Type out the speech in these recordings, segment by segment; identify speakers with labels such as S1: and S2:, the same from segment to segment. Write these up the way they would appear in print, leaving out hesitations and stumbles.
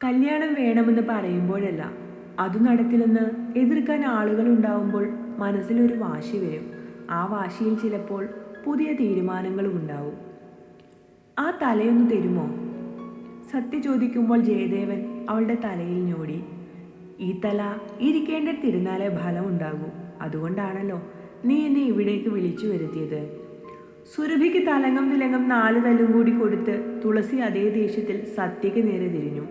S1: കല്യാണം വേണമെന്ന് പറയുമ്പോഴല്ല, അതു നടക്കില്ലെന്ന് എതിർക്കാൻ ആളുകൾ ഉണ്ടാവുമ്പോൾ മനസ്സിലൊരു വാശി വരും. ആ വാശിയിൽ ചിലപ്പോൾ പുതിയ തീരുമാനങ്ങളും ഉണ്ടാവും. ആ തലയൊന്ന് തരുമോ? സത്യ ചോദിക്കുമ്പോൾ ജയദേവൻ അവളുടെ തലയിൽ ഞോടി. ഈ തല ഇരിക്കേണ്ടിരുന്നാലേ ഫലം ഉണ്ടാകൂ. അതുകൊണ്ടാണല്ലോ നീ എന്നെ ഇവിടേക്ക് വിളിച്ചു വരുത്തിയത്. സുരഭിക്ക് തലങ്ങം വിലങ്ങം 4 തല്ലും കൂടി കൊടുത്ത് തുളസി അതേ ദേഷ്യത്തിൽ സത്യക്ക് നേരെ തിരിഞ്ഞു.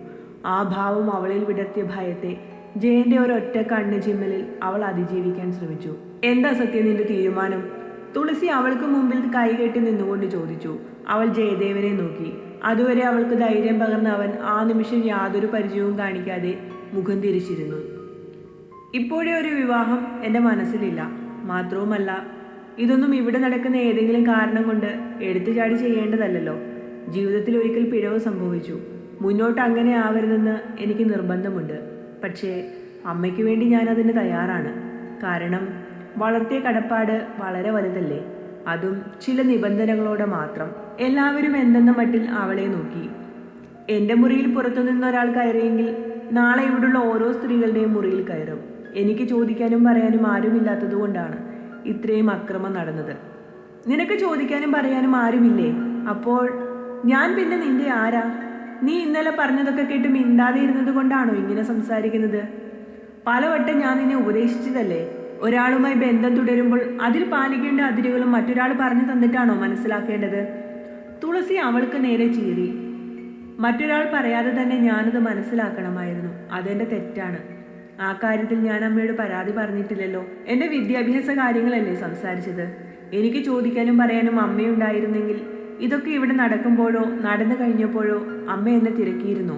S1: ആ ഭാവം അവളിൽ വിടർത്തിയ ഭയത്തെ ജയന്റെ ഒരൊറ്റ കണ്ണ് ചിമ്മലിൽ അവൾ അതിജീവിക്കാൻ ശ്രമിച്ചു. എന്താ സത്യ നിന്റെ തീരുമാനം? തുളസി അവൾക്ക് മുമ്പിൽ കൈകെട്ടി നിന്നുകൊണ്ട് ചോദിച്ചു. അവൾ ജയദേവനെ നോക്കി. അതുവരെ അവൾക്ക് ധൈര്യം പകർന്ന അവൻ ആ നിമിഷം യാതൊരു പരിചയവും കാണിക്കാതെ മുഖം തിരിച്ചിരുന്നു. ഇപ്പോഴേ ഒരു വിവാഹം എൻ്റെ മനസ്സിലില്ല. മാത്രവുമല്ല, ഇതൊന്നും ഇവിടെ നടക്കുന്ന ഏതെങ്കിലും കാരണം കൊണ്ട് എടുത്തു ചാടി ചെയ്യേണ്ടതല്ലോ. ജീവിതത്തിൽ ഒരിക്കൽ പിഴവ് സംഭവിച്ചു. മുന്നോട്ട് അങ്ങനെ ആവരുതെന്ന് എനിക്ക് നിർബന്ധമുണ്ട്. പക്ഷേ അമ്മയ്ക്ക് വേണ്ടി ഞാൻ അതിന് തയ്യാറാണ്. കാരണം വളർത്തിയ കടപ്പാട് വളരെ വലുതല്ലേ. അതും ചില നിബന്ധനകളോടെ മാത്രം. എല്ലാവരും എന്തെന്ന മട്ടിൽ അവളെ നോക്കി. എൻ്റെ മുറിയിൽ പുറത്തുനിന്നൊരാൾ കയറിയെങ്കിൽ നാളെ ഇവിടുള്ള ഓരോ സ്ത്രീകളുടെയും മുറിയിൽ കയറും. എനിക്ക് ചോദിക്കാനും പറയാനും ആരുമില്ലാത്തത് കൊണ്ടാണ് ഇത്രയും അക്രമം നടന്നത്. നിനക്ക് ചോദിക്കാനും പറയാനും ആരുമില്ലേ? അപ്പോൾ ഞാൻ പിന്നെ നിന്റെ ആരാ? നീ ഇന്നലെ പറഞ്ഞതൊക്കെ കേട്ട് മിണ്ടാതെ ഇരുന്നത് കൊണ്ടാണോ ഇങ്ങനെ സംസാരിക്കുന്നത്? പലവട്ടം ഞാൻ നിന്നെ ഉപദേശിച്ചതല്ലേ. ഒരാളുമായി ബന്ധം തുടരുമ്പോൾ അതിൽ പാലിക്കേണ്ട അതിരുകളും മറ്റൊരാൾ പറഞ്ഞു തന്നിട്ടാണോ മനസ്സിലാക്കേണ്ടത്? തുളസി അവൾക്ക് നേരെ ചീറി. മറ്റൊരാൾ പറയാതെ തന്നെ ഞാനത് മനസ്സിലാക്കണമായിരുന്നു. അതെന്റെ തെറ്റാണ്. ആ കാര്യത്തിൽ ഞാൻ അമ്മയോട് പരാതി പറഞ്ഞിട്ടില്ലല്ലോ. എൻ്റെ വിദ്യാഭ്യാസ കാര്യങ്ങളല്ലേ സംസാരിച്ചത്. എനിക്ക് ചോദിക്കാനും പറയാനും അമ്മയുണ്ടായിരുന്നെങ്കിൽ ഇതൊക്കെ ഇവിടെ നടക്കുമ്പോഴോ നടന്നു കഴിഞ്ഞപ്പോഴോ അമ്മ എന്നെ തിരക്കിയിരുന്നു.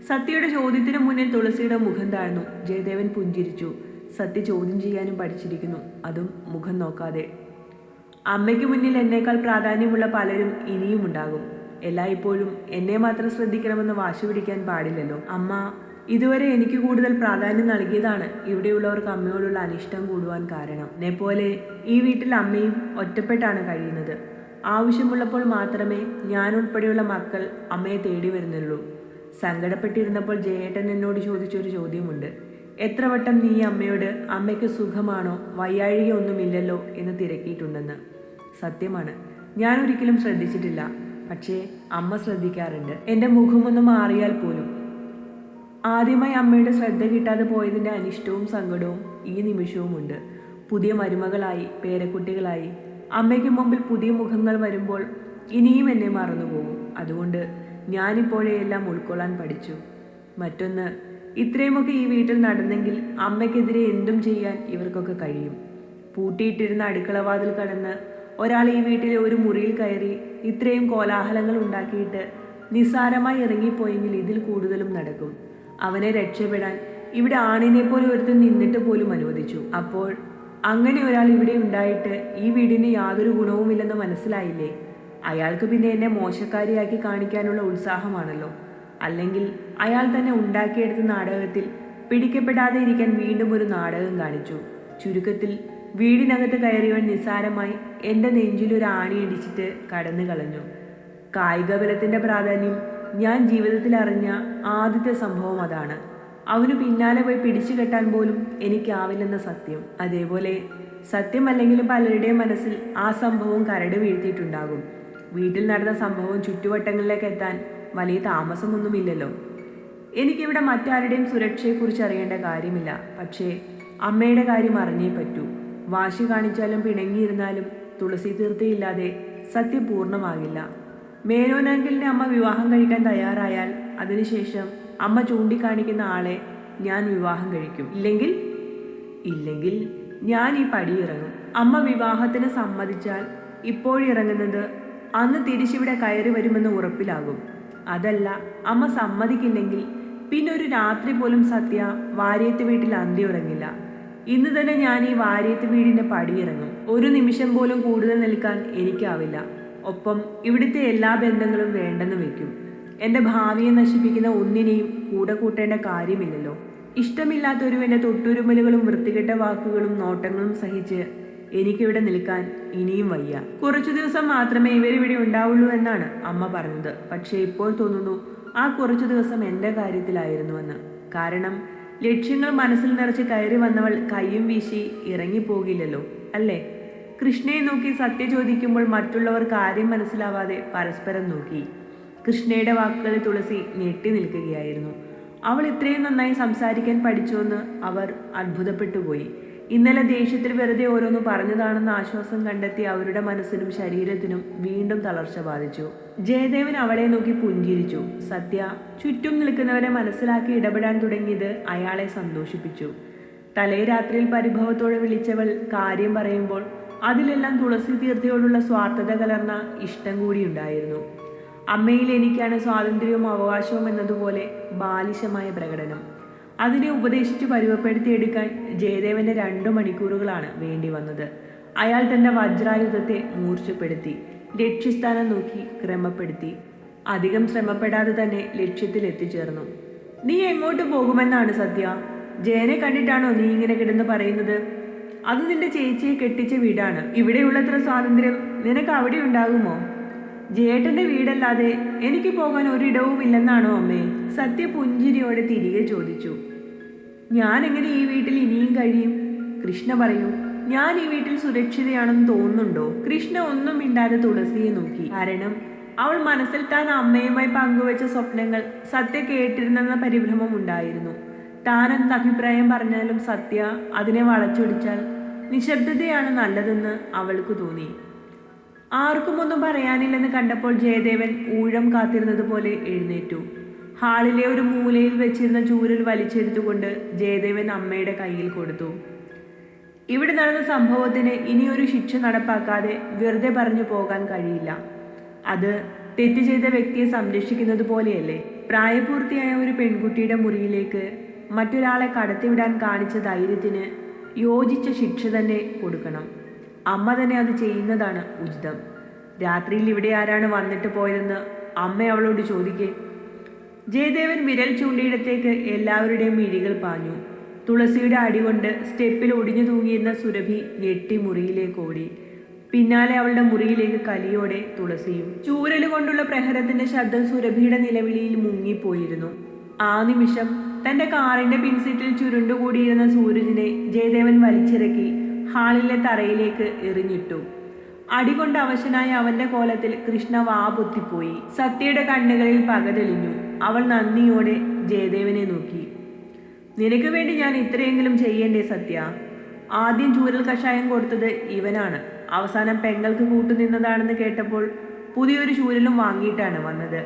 S1: സത്യയുടെ ചോദ്യത്തിന് മുന്നിൽ തുളസിയുടെ മുഖം താഴ്ന്നു. ജയദേവൻ പുഞ്ചിരിച്ചു. സത്യ ചോദ്യം ചെയ്യാനും പഠിച്ചിരിക്കുന്നു, അതും മുഖം നോക്കാതെ. അമ്മയ്ക്ക് മുന്നിൽ എന്നേക്കാൾ പ്രാധാന്യമുള്ള പലരും ഇനിയും ഉണ്ടാകും. എല്ലായ്പ്പോഴും എന്നെ മാത്രം ശ്രദ്ധിക്കണമെന്ന് വാശി പിടിക്കാൻ പാടില്ലല്ലോ. അമ്മ ഇതുവരെ എനിക്ക് കൂടുതൽ പ്രാധാന്യം നൽകിയതാണ് ഇവിടെയുള്ളവർക്ക് അമ്മയോടുള്ള അനിഷ്ടം കൂടുവാൻ കാരണം. എന്നെപ്പോലെ ഈ വീട്ടിൽ അമ്മയും ഒറ്റപ്പെട്ടാണ് കഴിയുന്നത്. ആവശ്യമുള്ളപ്പോൾ മാത്രമേ ഞാൻ ഉൾപ്പെടെയുള്ള മക്കൾ അമ്മയെ തേടി വരുന്നുള്ളൂ. സങ്കടപ്പെട്ടിരുന്നപ്പോൾ ജയേട്ടൻ എന്നോട് ചോദിച്ചൊരു ചോദ്യമുണ്ട്. എത്ര വട്ടം നീ അമ്മയോട് അമ്മയ്ക്ക് സുഖമാണോ, വയ്യാഴിക ഒന്നുമില്ലല്ലോ എന്ന് തിരക്കിയിട്ടുണ്ടെന്ന്. സത്യമാണ്, ഞാൻ ഒരിക്കലും ശ്രദ്ധിച്ചിട്ടില്ല. പക്ഷേ അമ്മ ശ്രദ്ധിക്കാറുണ്ട്. എൻ്റെ മുഖമൊന്ന് മാറിയാൽ പോലും. ആദ്യമായി അമ്മയുടെ ശ്രദ്ധ കിട്ടാതെ പോയതിൻ്റെ അനിഷ്ടവും സങ്കടവും ഈ നിമിഷവുമുണ്ട്. പുതിയ മരുമകളായി, പേരക്കുട്ടികളായി അമ്മയ്ക്ക് മുമ്പിൽ പുതിയ മുഖങ്ങൾ വരുമ്പോൾ ഇനിയും എന്നെ മറന്നുപോകും. അതുകൊണ്ട് ഞാനിപ്പോഴേ എല്ലാം ഉൾക്കൊള്ളാൻ പഠിച്ചു. മറ്റൊന്ന്, ഇത്രയുമൊക്കെ ഈ വീട്ടിൽ നടന്നെങ്കിൽ അമ്മയ്ക്കെതിരെ എന്തും ചെയ്യാൻ ഇവർക്കൊക്കെ കഴിയും. പൂട്ടിയിട്ടിരുന്ന അടുക്കളവാതിൽ കടന്ന് ഒരാൾ ഈ വീട്ടിലെ ഒരു മുറിയിൽ കയറി ഇത്രയും കോലാഹലങ്ങൾ ഉണ്ടാക്കിയിട്ട് നിസ്സാരമായി ഇറങ്ങിപ്പോയെങ്കിൽ ഇതിൽ കൂടുതലും നടക്കും. അവനെ രക്ഷപ്പെടാൻ ഇവിടെ ആണിനെ പോലെ ഒരുത്തൻ നിന്നിട്ട് പോലും അനുവദിച്ചു. അപ്പോൾ അങ്ങനെ ഒരാൾ ഇവിടെ ഉണ്ടായിട്ട് ഈ വീടിന് യാതൊരു ഗുണവുമില്ലെന്ന് മനസ്സിലായില്ലേ? അയാൾക്ക് പിന്നെ എന്നെ മോശക്കാരിയാക്കി കാണിക്കാനുള്ള ഉത്സാഹമാണല്ലോ. അല്ലെങ്കിൽ അയാൾ തന്നെ ഉണ്ടാക്കിയെടുത്ത നാടകത്തിൽ പിടിക്കപ്പെടാതെ ഇരിക്കാൻ വീണ്ടും ഒരു നാടകം കാണിച്ചു. ചുരുക്കത്തിൽ വീടിനകത്ത് കയറിയവൻ നിസ്സാരമായി എൻ്റെ നെഞ്ചിലൊരു ആണിയടിച്ചിട്ട് കടന്നു കളഞ്ഞു. കായിക ബലത്തിൻ്റെ പ്രാധാന്യം ഞാൻ ജീവിതത്തിൽ അറിഞ്ഞ ആദ്യത്തെ സംഭവം അതാണ്. അവന് പിന്നാലെ പോയി പിടിച്ചു കെട്ടാൻ പോലും എനിക്കാവില്ലെന്ന സത്യം. അതേപോലെ സത്യമല്ലെങ്കിലും പലരുടെയും മനസ്സിൽ ആ സംഭവം കരട് വീഴ്ത്തിയിട്ടുണ്ടാകും. വീട്ടിൽ നടന്ന സംഭവം ചുറ്റുവട്ടങ്ങളിലേക്ക് എത്താൻ വലിയ താമസമൊന്നുമില്ലല്ലോ. എനിക്കിവിടെ മറ്റാരുടെയും സുരക്ഷയെക്കുറിച്ച് അറിയേണ്ട കാര്യമില്ല. പക്ഷേ അമ്മയുടെ കാര്യം അറിഞ്ഞേ പറ്റൂ. വാശി കാണിച്ചാലും പിണങ്ങിയിരുന്നാലും തുളസി തീർത്തിയില്ലാതെ സത്യം പൂർണ്ണമാകില്ല. മേനോനങ്കിളിനെ അമ്മ വിവാഹം കഴിക്കാൻ തയ്യാറായാൽ അതിനുശേഷം അമ്മ ചൂണ്ടിക്കാണിക്കുന്ന ആളെ ഞാൻ വിവാഹം കഴിക്കും. ഇല്ലെങ്കിൽ ഞാൻ ഈ പടിയിറങ്ങും. അമ്മ വിവാഹത്തിന് സമ്മതിച്ചാൽ ഇപ്പോഴിറങ്ങുന്നത് അന്ന് തിരിച്ചിവിടെ കയറി വരുമെന്ന് ഉറപ്പിലാകും. അതല്ല, അമ്മ സമ്മതിക്കില്ലെങ്കിൽ പിന്നെ ഒരു രാത്രി പോലും സത്യ വാര്യത്ത് വീട്ടിൽ അന്തി ഉറങ്ങില്ല. ഇന്ന് തന്നെ ഞാൻ ഈ വാര്യത്ത് വീടിൻ്റെ പടിയിറങ്ങും. ഒരു നിമിഷം പോലും കൂടുതൽ നിൽക്കാൻ എനിക്കാവില്ല. ഒപ്പം ഇവിടുത്തെ എല്ലാ ബന്ധങ്ങളും വേണ്ടെന്ന് വയ്ക്കും. എൻ്റെ ഭാവിയെ നശിപ്പിക്കുന്ന ഒന്നിനെയും കൂടെ കൂട്ടേണ്ട കാര്യമില്ലല്ലോ. ഇഷ്ടമില്ലാത്തൊരുവൻ്റെ തൊട്ടുരുമലുകളും വൃത്തികെട്ട വാക്കുകളും നോട്ടങ്ങളും സഹിച്ച് എനിക്കിവിടെ നിൽക്കാൻ ഇനിയും വയ്യ. കുറച്ചു ദിവസം മാത്രമേ ഇവരിവിടെ ഉണ്ടാവുള്ളൂ എന്നാണ് അമ്മ പറഞ്ഞത്. പക്ഷേ ഇപ്പോൾ തോന്നുന്നു ആ കുറച്ചു ദിവസം എൻ്റെ കാര്യത്തിലായിരുന്നുവെന്ന്. കാരണം ലക്ഷ്യങ്ങൾ മനസ്സിൽ നിറച്ച് കയറി വന്നവൾ കയ്യും വീശി ഇറങ്ങിപ്പോകില്ലല്ലോ, അല്ലേ? കൃഷ്ണയെ നോക്കി സത്യ ചോദിക്കുമ്പോൾ മറ്റുള്ളവർ കാര്യം മനസ്സിലാവാതെ പരസ്പരം നോക്കി. കൃഷ്ണയുടെ വാക്കുകളിൽ തുളസി ഞെട്ടി നിൽക്കുകയായിരുന്നു. അവൾ ഇത്രയും നന്നായി സംസാരിക്കാൻ പഠിച്ചുവെന്ന് അവർ അത്ഭുതപ്പെട്ടുപോയി. ഇന്നലെ ദേഷ്യത്തിൽ വെറുതെ ഓരോന്ന് പറഞ്ഞതാണെന്ന് ആശ്വാസം കണ്ടെത്തി അവരുടെ മനസ്സിനും ശരീരത്തിനും വീണ്ടും തളർച്ച ബാധിച്ചു. ജയദേവൻ അവളെ നോക്കി പുഞ്ചിരിച്ചു. സത്യ ചുറ്റും നിൽക്കുന്നവരെ മനസ്സിലാക്കി ഇടപെടാൻ തുടങ്ങിയത് അയാളെ സന്തോഷിപ്പിച്ചു. തലേ രാത്രിയിൽ പരിഭവത്തോടെ വിളിച്ചവൾ കാര്യം പറയുമ്പോൾ അതിലെല്ലാം തുളസി തീർത്ഥയോടുള്ള സ്വാർത്ഥത കലർന്ന ഇഷ്ടം കൂടിയുണ്ടായിരുന്നു. അമ്മയിൽ എനിക്കാണ് സ്വാതന്ത്ര്യവും അവകാശവും എന്നതുപോലെ ബാലിശമായ പ്രകടനം. അതിനെ ഉപദേശിച്ച് പരുവപ്പെടുത്തിയെടുക്കാൻ ജയദേവന്റെ 2 മണിക്കൂറുകളാണ് വേണ്ടി വന്നത്. അയാൾ തന്റെ വജ്രായുധത്തെ മൂർച്ചപ്പെടുത്തി ലക്ഷ്യസ്ഥാനം നോക്കി ക്രമപ്പെടുത്തി. അധികം ശ്രമപ്പെടാതെ തന്നെ ലക്ഷ്യത്തിൽ എത്തിച്ചേർന്നു. നീ എങ്ങോട്ട് പോകുമെന്നാണ് സത്യ? ജയനെ കണ്ടിട്ടാണോ നീ ഇങ്ങനെ കിടന്ന് പറയുന്നത്? അത് നിന്റെ ചേച്ചിയെ കെട്ടിച്ച വീടാണ്. ഇവിടെയുള്ളത്ര സ്വാതന്ത്ര്യം നിനക്ക് അവിടെ ഉണ്ടാകുമോ? ജേട്ടന്റെ വീടല്ലാതെ എനിക്ക് പോകാൻ ഒരിടവും ഇല്ലെന്നാണോ അമ്മേ? സത്യ പുഞ്ചിരിയോടെ തിരികെ ചോദിച്ചു. ഞാൻ എങ്ങനെ ഈ വീട്ടിൽ ഇനിയും കഴിയും? കൃഷ്ണ പറയൂ, ഞാൻ ഈ വീട്ടിൽ സുരക്ഷിതയാണെന്ന് തോന്നുന്നുണ്ടോ? കൃഷ്ണ ഒന്നും മിണ്ടാതെ തുളസിയെ നോക്കി. കാരണം അവൾ മനസ്സിൽ താൻ അമ്മയുമായി പങ്കുവെച്ച സ്വപ്നങ്ങൾ സത്യ കേട്ടിരുന്നെന്ന പരിഭ്രമം ഉണ്ടായിരുന്നു. താൻ എന്ത് അഭിപ്രായം പറഞ്ഞാലും സത്യ അതിനെ വളച്ചൊടിച്ചാൽ നിശബ്ദതയാണ് നല്ലതെന്ന് അവൾക്ക് തോന്നി. ആർക്കും ഒന്നും പറയാനില്ലെന്ന് കണ്ടപ്പോൾ ജയദേവൻ ഊഴം കാത്തിരുന്നത് പോലെ എഴുന്നേറ്റു. ഹാളിലെ ഒരു മൂലയിൽ വെച്ചിരുന്ന ചൂരൽ വലിച്ചെടുത്തുകൊണ്ട് ജയദേവൻ അമ്മയുടെ കയ്യിൽ കൊടുത്തു. ഇവിടെ നടന്ന സംഭവത്തിന് ഇനിയൊരു ശിക്ഷ നടപ്പാക്കാതെ വെറുതെ പറഞ്ഞു പോകാൻ കഴിയില്ല. അത് തെറ്റ് ചെയ്ത വ്യക്തിയെ സംരക്ഷിക്കുന്നത് പോലെയല്ലേ? പ്രായപൂർത്തിയായ ഒരു പെൺകുട്ടിയുടെ മുറിയിലേക്ക് മറ്റൊരാളെ കടത്തിവിടാൻ കാണിച്ച ധൈര്യത്തിന് യോജിച്ച ശിക്ഷ തന്നെ കൊടുക്കണം. അമ്മ തന്നെ അത് ചെയ്യുന്നതാണ് ഉചിതം. രാത്രിയിൽ ഇവിടെ ആരാണ് വന്നിട്ട് പോയതെന്ന് അമ്മ അവളോട് ചോദിക്കേ. ജയദേവൻ വിരൽ ചൂണ്ടിയിടത്തേക്ക് എല്ലാവരുടെയും മിഴികൾ പാഞ്ഞു. തുളസിയുടെ അടികൊണ്ട് സ്റ്റെപ്പിൽ ഒടിഞ്ഞു തൂങ്ങിയിരുന്ന സുരഭി ഞെട്ടി മുറിയിലേക്ക് ഓടി. പിന്നാലെ അവളുടെ മുറിയിലേക്ക് കലിയോടെ തുളസിയും. ചൂരലുകൊണ്ടുള്ള പ്രഹരത്തിന്റെ ശബ്ദം സുരഭിയുടെ നിലവിളിയിൽ മുങ്ങിപ്പോയിരുന്നു. ആ നിമിഷം തന്റെ കാറിന്റെ പിൻസീറ്റിൽ ചുരുണ്ടുകൂടിയിരുന്ന സൂരജിനെ ജയദേവൻ വലിച്ചിറക്കി ഹാളിലെ തറയിലേക്ക് എറിഞ്ഞിട്ടു. അടികൊണ്ട് അവശനായ അവന്റെ കോലത്തിൽ കൃഷ്ണ വാപൊത്തിപ്പോയി. സത്യയുടെ കണ്ണുകളിൽ പക തെളിഞ്ഞു. അവൾ നന്ദിയോടെ ജയദേവനെ നോക്കി. നിനക്ക് വേണ്ടി ഞാൻ ഇത്രയെങ്കിലും ചെയ്യേണ്ടേ സത്യ? ആദ്യം ചൂരൽ കഷായം കൊടുത്തത് ഇവനാണ്. അവസാനം പെങ്ങൾക്ക് കൂട്ടുനിന്നതാണെന്ന് കേട്ടപ്പോൾ പുതിയൊരു ചൂരലും വാങ്ങിയിട്ടാണ് വന്നത്.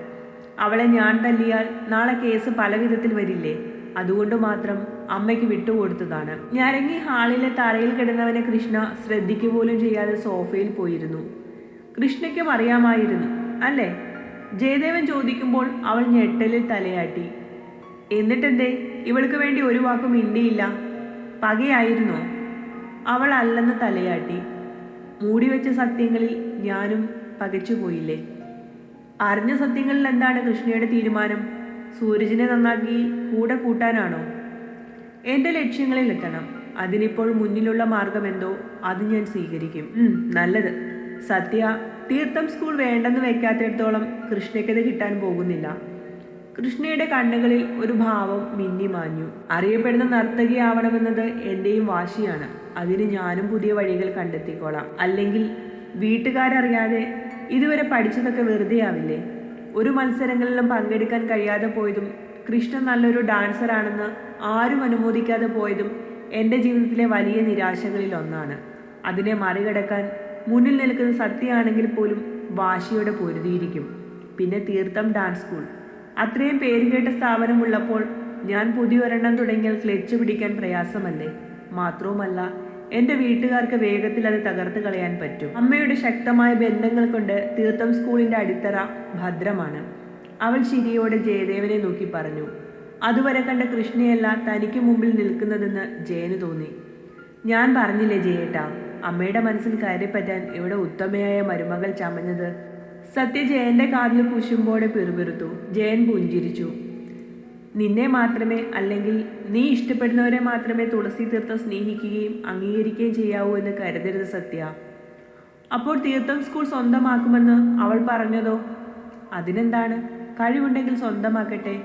S1: അവളെ ഞാൻ തല്ലിയാൽ നാളെ കേസ് പല വിധത്തിൽ വരില്ലേ? അതുകൊണ്ട് മാത്രം അമ്മയ്ക്ക് വിട്ടുകൊടുത്തതാണ്. ഞരങ്ങി ഹാളിലെ തറയിൽ കിടന്നവനെ കൃഷ്ണ ശ്രദ്ധിക്കുക പോലും ചെയ്യാതെ സോഫയിൽ പോയിരുന്നു. കൃഷ്ണയ്ക്കും അറിയാമായിരുന്നു അല്ലേ? ജയദേവൻ ചോദിക്കുമ്പോൾ അവൾ ഞെട്ടലിൽ തലയാട്ടി. എന്നിട്ടെന്തേ ഇവൾക്ക് വേണ്ടി ഒരു വാക്കും മിണ്ടിയില്ല? പകയായിരുന്നോ? അവൾ അല്ലെന്ന് തലയാട്ടി. മൂടിവെച്ച സത്യങ്ങളിൽ ഞാനും പകച്ചുപോയില്ലേ? അറിഞ്ഞ സത്യങ്ങളിൽ എന്താണ് കൃഷ്ണയുടെ തീരുമാനം? സൂരജിനെ നന്നാക്കി കൂടെ കൂട്ടാനാണോ? എൻ്റെ ലക്ഷ്യങ്ങളിൽ എത്തണം. അതിനിപ്പോൾ മുന്നിലുള്ള മാർഗമെന്തോ അത് ഞാൻ സ്വീകരിക്കും. നല്ലത്. സത്യ തീർത്ഥം സ്കൂൾ വേണ്ടെന്ന് വെക്കാത്തിടത്തോളം കൃഷ്ണയ്ക്കത് കിട്ടാൻ പോകുന്നില്ല. കൃഷ്ണയുടെ കണ്ണുകളിൽ ഒരു ഭാവം മിന്നിമാഞ്ഞു. അറിയപ്പെടുന്ന നർത്തകിയാവണമെന്നത് എൻ്റെയും വാശിയാണ്. അതിന് ഞാനും പുതിയ വഴികൾ കണ്ടെത്തിക്കോളാം. അല്ലെങ്കിൽ വീട്ടുകാരറിയാതെ ഇതുവരെ പഠിച്ചതൊക്കെ വെറുതെ ആവില്ലേ? ഒരു മത്സരങ്ങളിലും പങ്കെടുക്കാൻ കഴിയാതെ പോയതും കൃഷ്ണ നല്ലൊരു ഡാൻസറാണെന്ന് ആരും അനുമോദിക്കാതെ പോയതും എൻ്റെ ജീവിതത്തിലെ വലിയ നിരാശകളിൽ ഒന്നാണ്. അതിനെ മറികടക്കാൻ മുന്നിൽ നിൽക്കുന്ന സത്യമാണെങ്കിൽ പോലും വാശിയോടെ പൊരുതിയിരിക്കും. പിന്നെ തീർത്ഥം ഡാൻസ് സ്കൂൾ, അത്രയും പേരുകേട്ട സ്ഥാപനമുള്ളപ്പോൾ ഞാൻ പുതിയൊരെണ്ണം തുടങ്ങിയാൽ ക്ലച്ച് പിടിക്കാൻ പ്രയാസമല്ലേ? മാത്രവുമല്ല എൻ്റെ വീട്ടുകാർക്ക് വേഗത്തിൽ അത് തകർത്ത് കളയാൻ പറ്റും. അമ്മയുടെ ശക്തമായ ബന്ധങ്ങൾ കൊണ്ട് തീർത്ഥം സ്കൂളിൻ്റെ അടിത്തറ ഭദ്രമാണ്. അവൾ ചിരിയോടെ ജയദേവനെ നോക്കി പറഞ്ഞു. അതുവരെ കണ്ട കൃഷ്ണയല്ല തനിക്ക് മുമ്പിൽ നിൽക്കുന്നതെന്ന് ജയന് തോന്നി. ഞാൻ പറഞ്ഞില്ലേ ജയേട്ടാ, അമ്മയുടെ മനസ്സിൽ കയറിപ്പറ്റാൻ ഇവിടെ ഉത്തമയായ മരുമകൾ ചമഞ്ഞത്. സത്യ ജയന്റെ കാതിൽ കുശുമ്പോടെ പിറുപിറുത്തു. ജയൻ പുഞ്ചിരിച്ചു. നിന്നെ മാത്രമേ, അല്ലെങ്കിൽ നീ ഇഷ്ടപ്പെടുന്നവരെ മാത്രമേ തുളസി തീർത്ഥം സ്നേഹിക്കുകയും അംഗീകരിക്കുകയും ചെയ്യാവൂ എന്ന് കരുതരുത് സത്യ. അപ്പോൾ തീർത്ഥം സ്കൂൾ സ്വന്തമാക്കുമെന്ന് അവൾ പറഞ്ഞതോ? അതിനെന്താണ്? കഴിവുണ്ടെങ്കിൽ സ്വന്തമാക്കട്ടെ.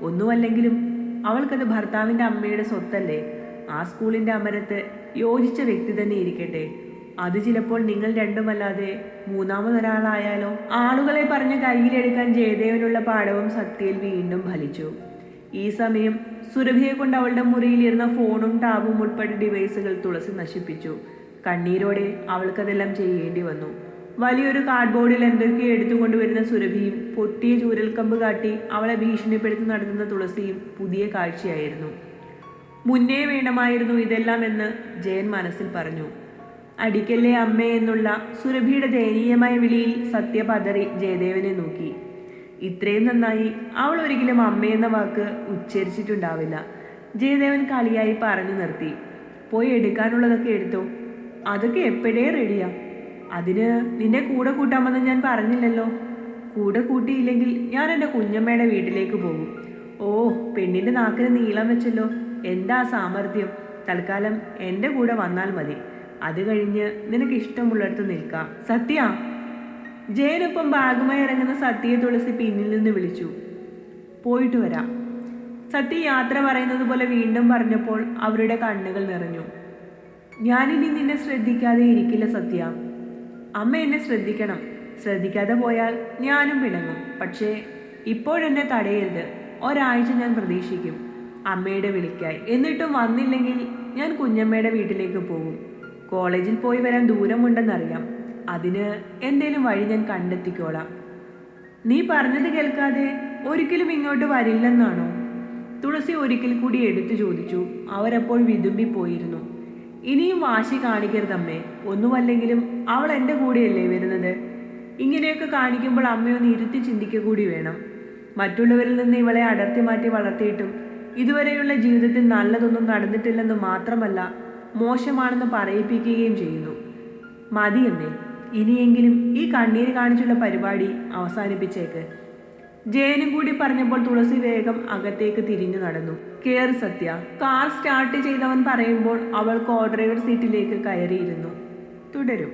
S1: ഒന്നുമല്ലെങ്കിലും അവൾക്കത് ഭർത്താവിൻ്റെ അമ്മയുടെ സ്വത്തല്ലേ. ആ സ്കൂളിൻ്റെ അമരത്ത് യോജിച്ച വ്യക്തി തന്നെ ഇരിക്കട്ടെ. അത് ചിലപ്പോൾ നിങ്ങൾ രണ്ടുമല്ലാതെ മൂന്നാമതൊരാളായാലോ. ആളുകളെ പറഞ്ഞ് കയ്യിലെടുക്കാൻ ജയദേവനുള്ള പാഠവും സത്യയിൽ വീണ്ടും ഫലിച്ചു. ഈ സമയം സുരഭിയെ കൊണ്ട് അവളുടെ മുറിയിലിരുന്ന ഫോണും ടാബും ഉൾപ്പെടെ ഡിവൈസുകൾ തുളസി നശിപ്പിച്ചു. കണ്ണീരോടെ അവൾക്കതെല്ലാം ചെയ്യേണ്ടി വന്നു. വലിയൊരു കാർഡ്ബോർഡിൽ എന്തൊക്കെയോ എടുത്തുകൊണ്ടുവരുന്ന സുരഭിയും പൊട്ടിയ ചൂരൽക്കമ്പ് കാട്ടി അവളെ ഭീഷണിപ്പെടുത്തി നടത്തുന്ന തുളസിയും പുതിയ കാഴ്ചയായിരുന്നു. മുന്നേ വേണമായിരുന്നു ഇതെല്ലാം എന്ന് ജയൻ മനസ്സിൽ പറഞ്ഞു. അടിക്കല്ലേ അമ്മേ എന്നുള്ള സുരഭിയുടെ ദയനീയമായ വിളിയിൽ സത്യ പതറി ജയദേവനെ നോക്കി. ഇത്രയും നന്നായി അവൾ ഒരിക്കലും അമ്മയെന്ന വാക്ക് ഉച്ചരിച്ചിട്ടുണ്ടാവില്ല. ജയദേവൻ കളിയായി പറഞ്ഞു നിർത്തി. പോയി എടുക്കാനുള്ളതൊക്കെ എടുത്തോ. അതൊക്കെ എപ്പോഴേ റെഡിയാ. അതിന് നിന്നെ കൂടെ കൂട്ടാമെന്ന് ഞാൻ പറഞ്ഞില്ലല്ലോ. കൂടെ കൂട്ടിയില്ലെങ്കിൽ ഞാൻ എൻ്റെ കുഞ്ഞമ്മയുടെ വീട്ടിലേക്ക് പോകും. ഓ, പെണ്ണിൻ്റെ നാക്കിന് നീളം വെച്ചല്ലോ. എന്താ സാമർഥ്യം. തൽക്കാലം എൻ്റെ കൂടെ വന്നാൽ മതി. അത് കഴിഞ്ഞ് നിനക്ക് ഇഷ്ടമുള്ളിടത്ത് നിൽക്കാം. സത്യ. ജയനൊപ്പം ബാഗുമായി ഇറങ്ങുന്ന സത്യയെ തുളസി പിന്നിൽ നിന്ന് വിളിച്ചു. പോയിട്ട് വരാം. സത്യ യാത്ര പറയുന്നത് പോലെ വീണ്ടും പറഞ്ഞപ്പോൾ അവരുടെ കണ്ണുകൾ നിറഞ്ഞു. ഞാനിനി നിന്നെ ശ്രദ്ധിക്കാതെ ഇരിക്കില്ല സത്യ. അമ്മ എന്നെ ശ്രദ്ധിക്കണം. ശ്രദ്ധിക്കാതെ പോയാൽ ഞാനും പിണങ്ങും. പക്ഷേ ഇപ്പോഴെന്നെ തടയരുത്. ഒരാഴ്ച ഞാൻ പ്രതീക്ഷിക്കും അമ്മയുടെ വിളിക്കായി. എന്നിട്ടും വന്നില്ലെങ്കിൽ ഞാൻ കുഞ്ഞമ്മയുടെ വീട്ടിലേക്ക് പോകും. കോളേജിൽ പോയി വരാൻ ദൂരമുണ്ടെന്നറിയാം. അതിന് എന്തേലും വഴി ഞാൻ കണ്ടെത്തിക്കോളാം. നീ പറഞ്ഞത് കേൾക്കാതെ ഒരിക്കലും ഇങ്ങോട്ട് വരില്ലെന്നാണോ? തുളസി ഒരിക്കൽ കൂടി എടുത്തു ചോദിച്ചു. അവരപ്പോൾ വിതുമ്പിപ്പോയിരുന്നു. ഇനിയും വാശി കാണിക്കരുതമ്മേ. ഒന്നുമല്ലെങ്കിലും അവൾ എൻ്റെ കൂടെയല്ലേ വരുന്നത്. ഇങ്ങനെയൊക്കെ കാണിക്കുമ്പോൾ അമ്മയൊന്ന് ഇരുത്തി ചിന്തിക്കുക കൂടി വേണം. മറ്റുള്ളവരിൽ നിന്ന് ഇവളെ അടർത്തി മാറ്റി വളർത്തിയിട്ടും ഇതുവരെയുള്ള ജീവിതത്തിൽ നല്ലതൊന്നും നടന്നിട്ടില്ലെന്ന് മാത്രമല്ല, മോശമാണെന്ന് പറയിപ്പിക്കുകയും ചെയ്യുന്നു. മതിയമ്മേ, ഇനിയെങ്കിലും ഈ കണ്ണീര് കാണിച്ചുള്ള പരിപാടി അവസാനിപ്പിച്ചേക്ക്. ജയനും കൂടി പറഞ്ഞപ്പോൾ തുളസി വേഗം അകത്തേക്ക് തിരിഞ്ഞു നടന്നു. കേറ് സത്യ. കാർ സ്റ്റാർട്ട് ചെയ്തവൻ പറയുമ്പോൾ അവൾ കോ ഡ്രൈവർ സീറ്റിലേക്ക് കയറിയിരുന്നു. തുടരും.